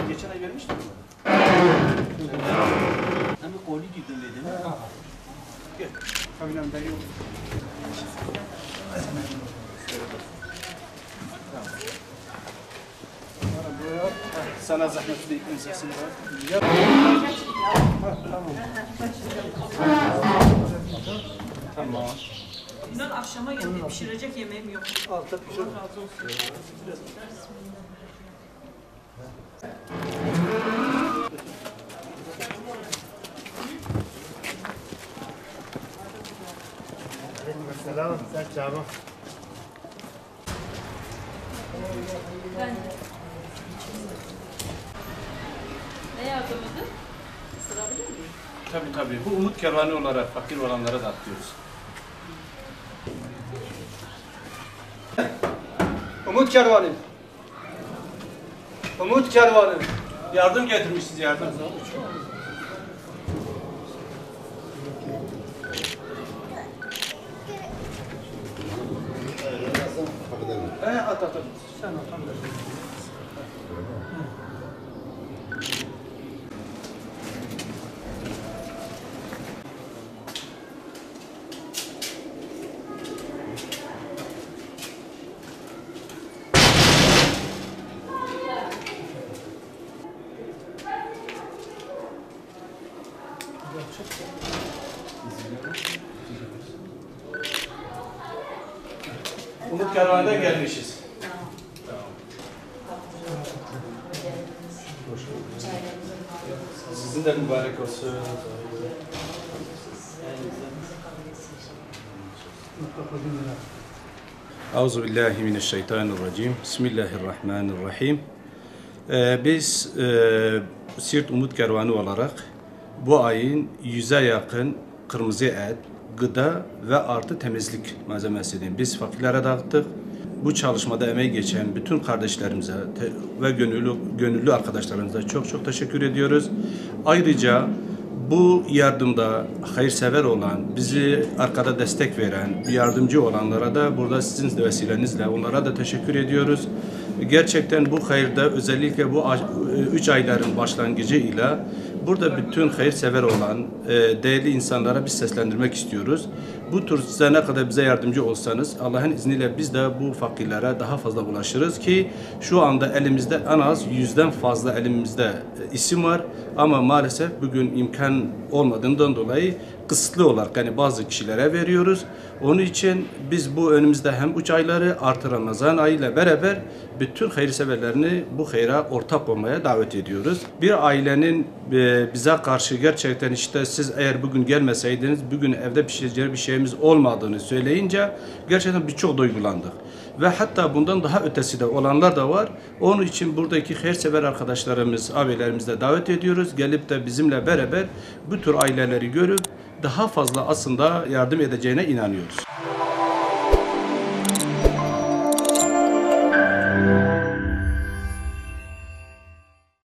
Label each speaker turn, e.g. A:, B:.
A: Geçen ay vermiştim. Hem de koli girdin dedim. Gel. Kabinem ben yok. Sana zahmet bir iklim sesini var. Tamam.
B: İnan akşama geldi, pişirecek yemeğim yok.
A: Altta pişir.
B: Allah razı olsun.
C: Selam, sen çağırma.
B: Ne yardımıydı? Sırabilir miyim?
A: Tabii. Bu umut kervanı olarak fakir olanlara dağıtıyoruz.
D: Umut kervanı. Umut kervanı.
A: Yardım getirmişiz yardım. At. Sen at. Umut kervanından gelmişiz. Sizin de mübarek olsun. Euzubillahimineşşeytanirracim. Bismillahirrahmanirrahim. Biz Siirt Umut Kervanı olarak bu ayın 100'e yakın kırmızı et, gıda ve artı temizlik malzemesini biz fakirlere dağıttık. Bu çalışmada emeği geçen bütün kardeşlerimize ve gönüllü arkadaşlarımıza çok teşekkür ediyoruz. Ayrıca bu yardımda hayırsever olan, bizi arkada destek veren, yardımcı olanlara da burada sizin vesilenizle onlara da teşekkür ediyoruz. Gerçekten bu hayırda özellikle bu 3 ayların başlangıcıyla burada bütün hayırsever olan değerli insanlara biz seslendirmek istiyoruz. Bu tür size ne kadar bize yardımcı olsanız Allah'ın izniyle biz de bu fakirlere daha fazla ulaşırız ki şu anda elimizde en az 100'den fazla elimizde isim var ama maalesef bugün imkan olmadığından dolayı kısıtlı olarak yani bazı kişilere veriyoruz. Onun için biz bu önümüzde hem 3 ayları artı Ramazan ayıyla beraber bütün hayırseverlerini bu hayra ortak olmaya davet ediyoruz. Bir ailenin bize karşı gerçekten işte siz eğer bugün gelmeseydiniz bugün evde pişireceği bir şeyimiz olmadığını söyleyince gerçekten birçok duygulandık. Ve hatta bundan daha ötesi de olanlar da var. Onun için buradaki hayırsever arkadaşlarımız, abilerimizle davet ediyoruz. Gelip de bizimle beraber bu tür aileleri görüp daha fazla aslında yardım edeceğine inanıyoruz.